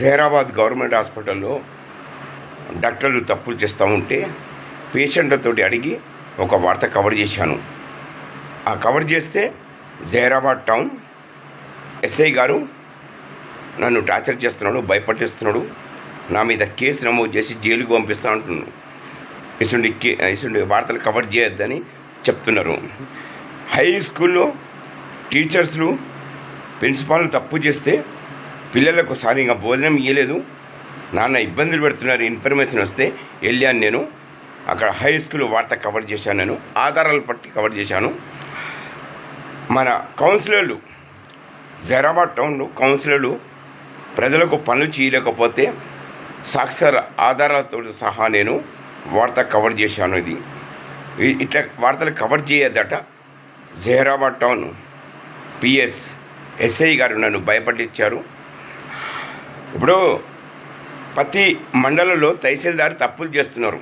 Zaheerabad government హాస్పిటల్లో డాక్టర్లు తప్పులు చేస్తూ ఉంటే పేషెంట్లతోటి అడిగి ఒక వార్త కవర్ చేశాను. ఆ కవర్ చేస్తే జహీరాబాద్ టౌన్ ఎస్ఐ గారు నన్ను టార్చర్ చేస్తున్నాడు, భయపట్టిస్తున్నాడు, నా మీద కేసు నమోదు చేసి జైలుకు పంపిస్తా అంటున్నాడు. ఇటువంటి వార్తలు కవర్ చేయొద్దని చెప్తున్నారు. హై స్కూల్లో టీచర్స్లు ప్రిన్సిపాల్ తప్పు చేస్తే పిల్లలకు సరిగా భోజనం ఇవ్వలేదు, నాన్న ఇబ్బందులు పెడుతున్నారు ఇన్ఫర్మేషన్ వస్తే వెళ్ళాను. నేను అక్కడ హై స్కూల్ వార్త కవర్ చేశాను, నేను ఆధారాలు పట్టి కవర్ చేశాను. మన కౌన్సిలర్లు జహీరాబాద్ టౌన్లో కౌన్సిలర్లు ప్రజలకు పనులు చేయలేకపోతే సాక్షర ఆధారాలతో సహా నేను వార్త కవర్ చేశాను. ఇది ఇట్లా వార్తలు కవర్ చేయొద్దట. జహీరాబాద్ టౌన్ పిఎస్ ఎస్ఐ గారు నన్ను భయపట్టించారు. ఇప్పుడు ప్రతి మండలంలో తహసీల్దార్ తప్పులు చేస్తున్నారు,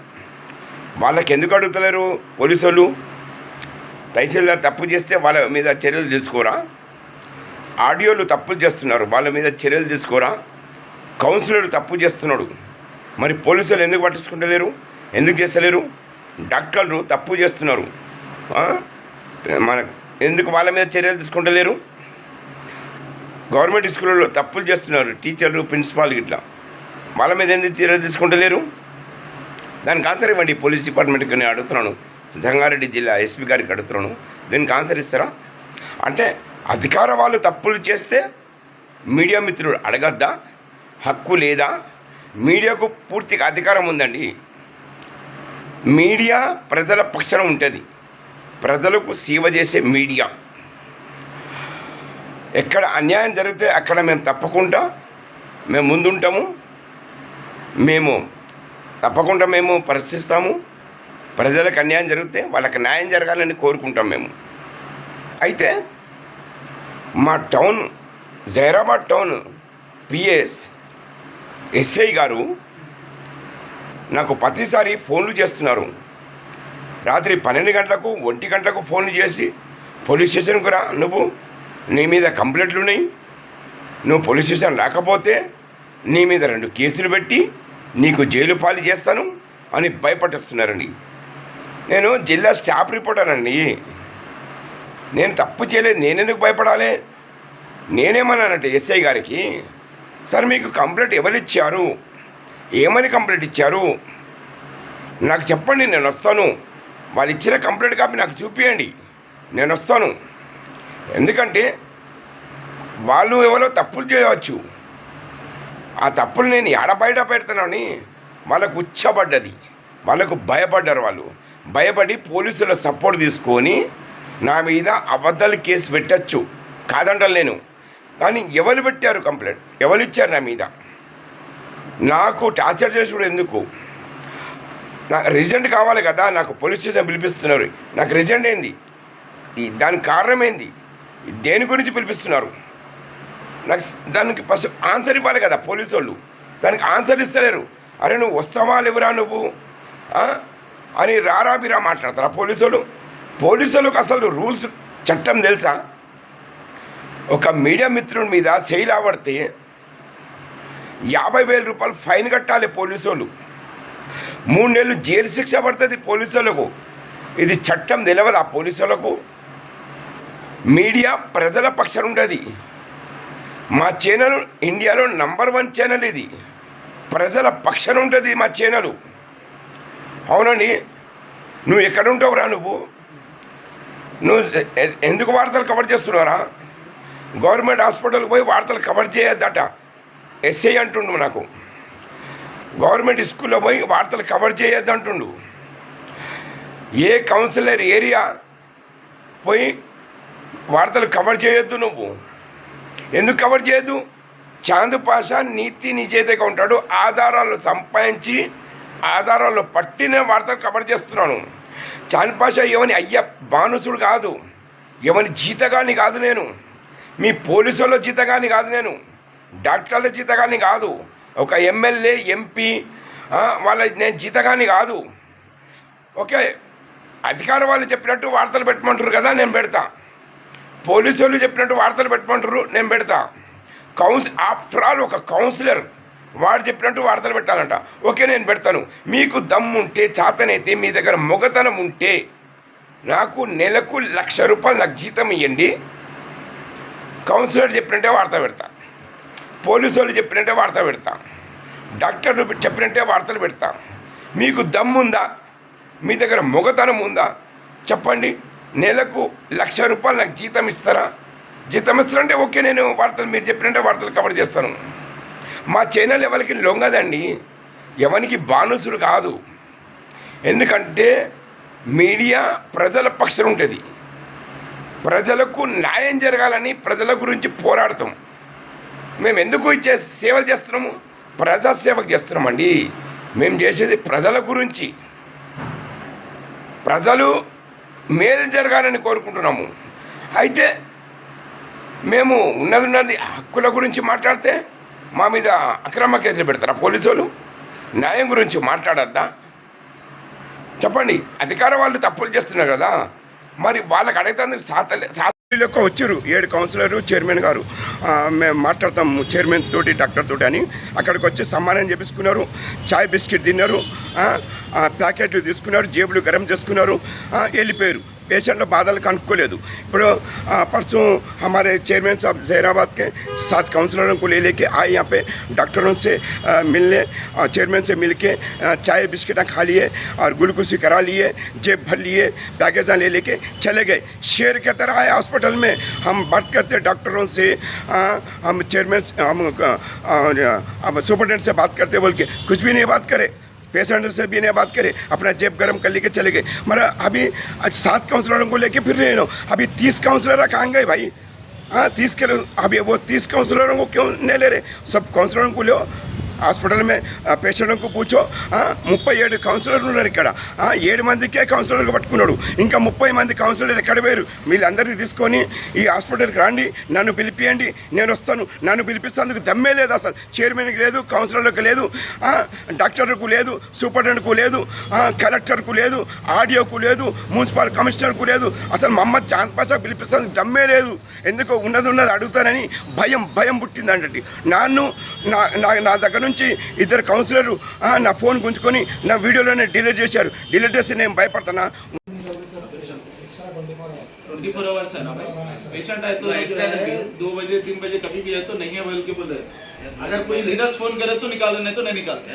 వాళ్ళకి ఎందుకు అడుగుతలేరు పోలీసు వాళ్ళు? తహసీల్దార్ తప్పు చేస్తే వాళ్ళ మీద చర్యలు తీసుకోరా? ఆడియోలు తప్పులు చేస్తున్నారు, వాళ్ళ మీద చర్యలు తీసుకోరా? కౌన్సిలర్ తప్పు చేస్తున్నాడు, మరి పోలీసులు ఎందుకు పట్టించుకుంటలేరు? ఎందుకు చేస్తలేరు? డాక్టర్లు తప్పు చేస్తున్నారు, మన ఎందుకు వాళ్ళ మీద చర్యలు తీసుకుంటలేరు? గవర్నమెంట్ స్కూళ్ళలో తప్పులు చేస్తున్నారు టీచర్లు, ప్రిన్సిపాల్ ఇట్లా, వాళ్ళ మీద ఎందుకు చర్యలు తీసుకుంటలేరు? దానికి ఆన్సర్ ఇవ్వండి. పోలీస్ డిపార్ట్మెంట్కి నేను అడుగుతున్నాను, సంగారెడ్డి జిల్లా ఎస్పీ గారికి అడుగుతున్నాను, దీనికి ఆన్సర్ ఇస్తారా? అంటే అధికార వాళ్ళు తప్పులు చేస్తే మీడియా మిత్రుడు అడగద్దా? హక్కు లేదా? మీడియాకు పూర్తిగా అధికారం ఉందండి. మీడియా ప్రజల పక్షాన ఉంటుంది, ప్రజలకు సేవ చేసే మీడియా. ఎక్కడ అన్యాయం జరిగితే అక్కడ మేము తప్పకుండా ముందుంటాము, తప్పకుండా పరిశీలిస్తాము. ప్రజలకు అన్యాయం జరిగితే వాళ్ళకి న్యాయం జరగాలని కోరుకుంటాం మేము. అయితే మా town Zaheerabad town PS SI గారు నాకు ప్రతిసారి ఫోన్లు చేస్తున్నారు. రాత్రి 12 గంటలకు 1 గంటలకు ఫోన్లు చేసి పోలీస్ స్టేషన్కు రా, నీ మీద కంప్లైంట్లు ఉన్నాయి, నువ్వు పోలీస్ స్టేషన్ రాకపోతే నీ మీద 2 కేసులు పెట్టి నీకు జైలు పాలు చేస్తాను అని భయపట్టిస్తున్నారండి. నేను జిల్లా స్టాఫ్ రిపోర్టర్ అండి, నేను తప్పు చేయలేదు, నేనెందుకు భయపడాలి? నేనేమన్నానంటే ఎస్ఐ గారికి, సార్ మీకు కంప్లైంట్ ఎవరిచ్చారు, ఏమని కంప్లైంట్ ఇచ్చారు నాకు చెప్పండి, నేను వస్తాను. వాళ్ళు ఇచ్చిన కంప్లైంట్ కాపీ నాకు చూపించండి, నేను వస్తాను. ఎందుకంటే వాళ్ళు ఎవరో తప్పులు చేయవచ్చు, ఆ తప్పులు నేను బయట పెడతానని వాళ్ళకు ఉచ్చబడ్డది, వాళ్ళకు భయపడ్డారు. వాళ్ళు భయపడి పోలీసుల సపోర్ట్ తీసుకొని నా మీద అబద్ధాలు కేసు పెట్టచ్చు, కాదంటాను నేను. కానీ ఎవరు పెట్టారు కంప్లైంట్, ఎవరు ఇచ్చారు నా మీద? నాకు టార్చర్ చేసుడు ఎందుకు? నాకు రిజల్ట్ కావాలి కదా, నాకు పోలీస్ స్టేషన్ పిలిపిస్తున్నారు, నాకు రిజల్ట్ ఏంది? దానికి కారణం ఏంది? దేని గురించి పిలిపిస్తున్నారు? నాకు దానికి ఫస్ట్ ఆన్సర్ ఇవ్వాలి కదా పోలీసు వాళ్ళు. దానికి ఆన్సర్ ఇస్తలేరు. అరే నువ్వు వస్తావా లేవురా నువ్వు అని రారా మాట్లాడతారా పోలీసు వాళ్ళు? పోలీసు వాళ్ళకి అసలు రూల్స్ చట్టం తెలుసా? ఒక మీడియా మిత్రుడి మీద సెయిల్ ఆవడితే 50,000 రూపాయలు ఫైన్ కట్టాలి పోలీసు వాళ్ళు, 3 నెలలు జైలు శిక్ష పడుతుంది పోలీసు వాళ్ళకు. ఇది చట్టం తెలియదు ఆ పోలీసు వాళ్ళకు. మీడియా ప్రజల పక్షాన ఉంటుంది. మా ఛానల్ ఇండియాలో నంబర్ 1 ఛానల్, ఇది ప్రజల పక్షాన ఉంటుంది మా ఛానల్. అవునండి, నువ్వు ఎక్కడ ఉంటావురా? నువ్వు ఎందుకు వార్తలు కవర్ చేస్తున్నారా? గవర్నమెంట్ హాస్పిటల్కి పోయి వార్తలు కవర్ చేయొద్దట ఎస్ఐ అంటుండు. నాకు గవర్నమెంట్ స్కూల్లో పోయి వార్తలు కవర్ చేయొద్దు అంటుండు. ఏ కౌన్సిలర్ ఏరియా పోయి వార్తలు కవర్ చేయొద్దు. నువ్వు ఎందుకు కవర్ చేయొద్దు? చాంద్ పాషా నీతి నిజేతగా ఉంటాడు, ఆధారాలు సంపాదించి ఆధారాలు పట్టిన వార్తలు కవర్ చేస్తున్నాను. చాంద్ పాషా ఎవని బానుసుడు కాదు, ఎవని జీతగాని కాదు నేను, మీ పోలీసుల జీతగాని కాదు నేను, డాక్టర్ల జీతగాని కాదు, ఒక ఎమ్మెల్యే ఎంపీ నేను జీతగాని కాదు. ఓకే, అధికార వాళ్ళు చెప్పినట్టు వార్తలు పెట్టమంటారు కదా, నేను పెడతా. పోలీసు వాళ్ళు చెప్పినట్టు వార్తలు పెట్టమంటారు, నేను పెడతా. ఆఫ్టర్ ఆల్ ఒక కౌన్సిలర్ వాడు చెప్పినట్టు వార్తలు పెట్టాలంట. ఓకే, నేను పెడతాను. మీకు దమ్ముంటే, చేతనైతే, మీ దగ్గర మొగతనం ఉంటే నాకు నెలకు ₹1,00,000 నాకు జీతం ఇవ్వండి. కౌన్సిలర్ చెప్పినట్టే వార్త పెడతా, పోలీసు వాళ్ళు చెప్పినట్టే వార్త పెడతా, డాక్టర్లు చెప్పినట్టే వార్తలు పెడతా. మీకు దమ్ముందా, మీ దగ్గర మొగతనం ఉందా చెప్పండి. నెలకు ₹1,00,000 నాకు జీతం ఇస్తారా? జీతం ఇస్తారంటే ఓకే, నేను వార్తలు మీరు చెప్పినట్టే వార్తలు కవర్ చేస్తాను. మా ఛానల్ ఎవరికి లొంగదండి, ఎవరికి బానుసుడు కాదు. ఎందుకంటే మీడియా ప్రజల పక్షం ఉంటుంది. ప్రజలకు న్యాయం జరగాలని ప్రజల గురించి పోరాడతాం. మేము ఎందుకు సేవలు చేస్తున్నాము? ప్రజాసేవకు చేస్తున్నామండి. మేము చేసేది ప్రజల గురించి, ప్రజలు మేలు జరగాలని కోరుకుంటున్నాము. అయితే మేము ఉన్నది హక్కుల గురించి మాట్లాడితే మా మీద అక్రమ కేసులు పెడతారా పోలీసు వాళ్ళు? న్యాయం గురించి మాట్లాడద్దా చెప్పండి. అధికార వాళ్ళు తప్పులు చేస్తున్నారు కదా, మరి వాళ్ళకి అడిగితే సాతలకు వచ్చారు 7 కౌన్సిలర్ చైర్మన్ గారు. మేము మాట్లాడతాం చైర్మన్ తోటి డాక్టర్ తోటి అని. అక్కడికి వచ్చి సమ్మానం చేపించుకున్నారు, చాయ్ బిస్కెట్ తిన్నారు, ప్యాకెట్లు తీసుకున్నారు, జేబులు గరం చేసుకున్నారు, వెళ్ళిపోయారు. पेशेंट बादल कनुक्कोलेदु। इप्पुडु परसों हमारे चेयरमैन साहब जहराबाद के 7 काउंसलरों को ले लेके आए यहाँ पे डॉक्टरों से मिलने, चेयरमैन से मिलके चाय बिस्किट खा लिए और ग्लूकोज करा लिए, जेब भर लिए, पैकेजा ले लेके चले गए। शेर के तरह आए हॉस्पिटल में। हम बात करते डॉक्टरों से, हम चेयरमैन हम सुपरटेंडेंट से बात करते बोल के कुछ भी नहीं बात करे, पेशेंट से भी नहीं बात करे, अपना जेब गर्म कर लेके चले गए। मगर अभी 7 काउंसलरों को लेके फिर रहे हो, अभी 30 काउंसलर कहाँ गए भाई? 30 के अभी वो 30 काउंसलरों को क्यों नहीं ले रहे? सब काउंसलरों को लो, హాస్పిటల్ में పేషెంట్కు కూర్చో 37 కౌన్సిలర్లు ఉన్నారు ఇక్కడ. 7 మందికే కౌన్సిలర్గా పట్టుకున్నాడు, ఇంకా 30 మంది కౌన్సిలర్ ఎక్కడ పోయారు? వీళ్ళందరినీ తీసుకొని ఈ హాస్పిటల్కి రండి, నన్ను పిలిపియండి, నేను వస్తాను. నన్ను పిలిపిస్తేందుకు దమ్మే లేదు అసలు. చైర్మన్కి లేదు, కౌన్సిలర్లకు లేదు, డాక్టర్కు లేదు, సూపరింటెండెంట్కు లేదు, కలెక్టర్కు లేదు, ఆడియోకు లేదు, మున్సిపల్ కమిషనర్కు లేదు. అసలు మహమ్మద్ చాంద్ పాషా పిలిపిస్తేందుకు దమ్మే లేదు. ఎందుకో ఉన్నది అడుగుతానని భయం పుట్టిందంటే నన్ను నా దగ్గర నుంచి 2 కౌన్సిలర్లు నా ఫోన్ గుంజుకొని నా వీడియోలోనే డిలీట్ చేశారు. డిలీట్ చేస్తే నేను భయపడతానా? 24 आवर्स है ना भाई। पेशेंट है तो 2 बजे 3 बजे कभी भी है तो नहीं है बोल के बोले। अगर कोई लीडर्स फोन करे तो निकालो, नहीं तो नहीं निकालते।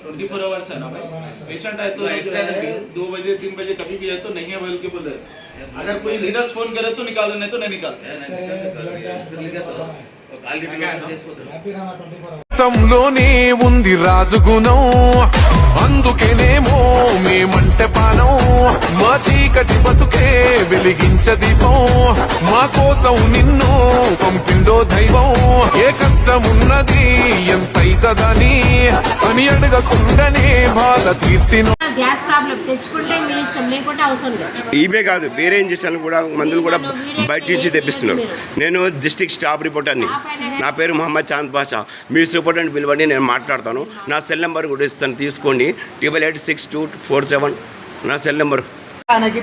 24 आवर्स है ना भाई। पेशेंट है तो 2 बजे 3 बजे कभी भी है तो नहीं है बोल के बोले। अगर कोई लीडर्स फोन करे तो निकालो, नहीं तो नहीं निकालते। రక్తంలోనే ఉంది రాజుగుణం, అందుకేనేమో మేమంటే పానం. మా చీకటి బతుకే వెలిగించ దీపం, మా కోసం నిన్ను పంపిందో దైవం. ఏ కష్టమున్నది ఎంతైతదని అని అడగకుండానే బాధ తీర్చిన. గ్యాస్ ప్రాబ్లం తెచ్చుకుంటే మీ ఇష్టం, లేకుంటే అవసరం లేదు. ఇవే కాదు, వేరే ఇంజక్షన్లు కూడా మందులు కూడా బయట నుంచి తెప్పిస్తున్నారు. నేను డిస్ట్రిక్ట్ స్టాఫ్ రిపోర్టర్ని, నా పేరు మహమ్మద్ చాంద్ పాషా. మీ సూపరింటెండెంట్ పిలవండి, నేను మాట్లాడతాను. నా సెల్ నెంబర్ కూడా ఇస్తాను, తీసుకోండి. 886247 నా సెల్ నెంबर।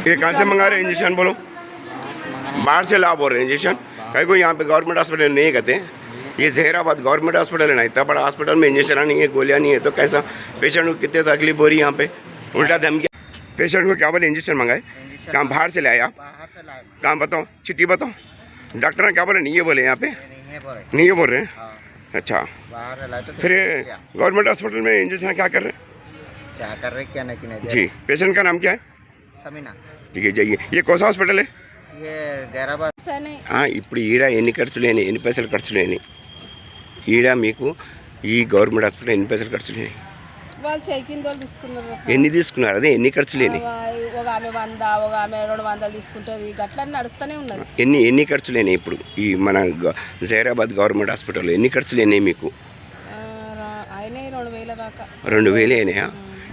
ये कहाँ से मंगा रहे हैं इंजेक्शन? बोलो, बाहर से ला बोल रहे हैं इंजेक्शन। कहीं को यहाँ पे गवर्नमेंट हॉस्पिटल नहीं कहते, ये जहराबाद गवर्नमेंट हॉस्पिटल है ना, इतना बड़ा हॉस्पिटल में इंजेक्शन नहीं है, गोलियाँ नहीं है, तो कैसा पेशेंट को कितने तकलीफ हो रही है यहाँ पे? उल्टा धमकी। पेशेंट को क्या बोले इंजेक्शन मंगाए? कहाँ बाहर से लाए आप? कहाँ बताओ, चिट्ठी बताओ। डॉक्टर ने क्या बोले? नहीं है बोले यहाँ पे, नहीं है बोल रहे हैं। अच्छा, फिर गवर्नमेंट हॉस्पिटल में इंजेक्शन क्या कर रहे हैं? क्या नहीं जी। पेशेंट का नाम क्या है? समीना। ठीक है, जाइए। ये कौन सा हॉस्पिटल है? ये जहराबाद। ఇప్పుడు ఈడ ఎన్ని ఖర్చులేని, ఎన్ని పైసలు ఖర్చులేని? ఈడ మీకు ఈ గవర్నమెంట్ హాస్పిటల్ ఎన్ని పైసలు ఖర్చులేని? వాళ్ళు చెకింగ్ వాళ్ళు తీసుకున్నారు. ఎన్ని తీసుకున్నారు? అదే ఎన్ని ఖర్చులేని? ఒక ఆమె 100, ఒక ఆమె 200 తీసుకుంటుంది. గట్లా నడుస్తూనే ఉన్నది. ఎన్ని ఖర్చులేని? ఇప్పుడు ఈ మన జహరాబాద్ గవర్నమెంట్ హాస్పిటల్లో ఎన్ని ఖర్చులేని మీకు? అయినాయి 2000 దాకా. 2000 అయినాయా?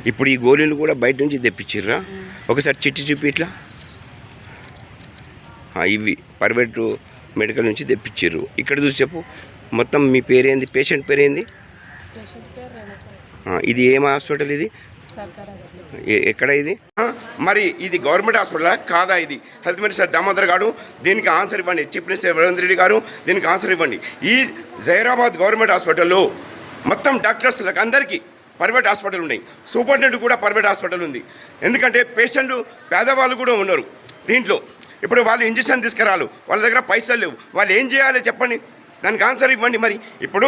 ఇప్పుడు ఈ గోళీలు కూడా బయట నుంచి తెప్పించిర్రా? ఒకసారి చిట్టి చూపి ఇట్లా. ఇవి ప్రైవేటు మెడికల్ నుంచి తెప్పించారు. ఇక్కడ చూసి చెప్పు, మొత్తం మీ పేరేంది? పేషెంట్ పేరేంది? పేషెంట్ పేరు రేణుక. ఇది ఏం హాస్పిటల్? ఇది సర్కార్ హాస్పిటల్. ఎక్కడ ఇది మరి ఇది గవర్నమెంట్ హాస్పిటల్ కాదా? ఇది హెల్త్ మినిస్టర్ దామోదర్ గారు దీనికి ఆన్సర్ ఇవ్వండి. చీఫ్ మినిస్టర్ రేవంత్ రెడ్డి గారు దీనికి ఆన్సర్ ఇవ్వండి. ఈ జైరాబాద్ గవర్నమెంట్ హాస్పిటల్లో మొత్తం డాక్టర్స్లకు అందరికీ ప్రైవేట్ హాస్పిటల్ ఉన్నాయి. సూపరింటెండెంట్ కూడా ప్రైవేట్ హాస్పిటల్ ఉంది. ఎందుకంటే పేషెంట్లు పేదవాళ్ళు కూడా ఉన్నారు దీంట్లో. ఇప్పుడు వాళ్ళు ఇంజక్షన్ తీసుకురాలు, వాళ్ళ దగ్గర పైసలు లేవు, వాళ్ళు ఏం చేయాలి చెప్పండి? దానికి ఆన్సర్ ఇవ్వండి. మరి ఇప్పుడు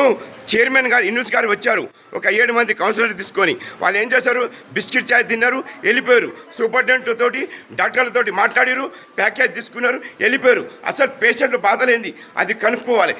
చైర్మన్ గారు ఇన్యూస్ గారు వచ్చారు, ఒక 7 మంది కౌన్సిలర్ తీసుకొని వాళ్ళు ఏం చేశారు? బిస్కెట్ చాయ్ తిన్నారు, వెళ్ళిపోయారు. సూపరింటెండెంట్ తోటి డాక్టర్లతోటి మాట్లాడారు, ప్యాకేజ్ తీసుకున్నారు, వెళ్ళిపోయారు. అసలు పేషెంట్లు బాధలేంది అది కనుక్కోవాలి.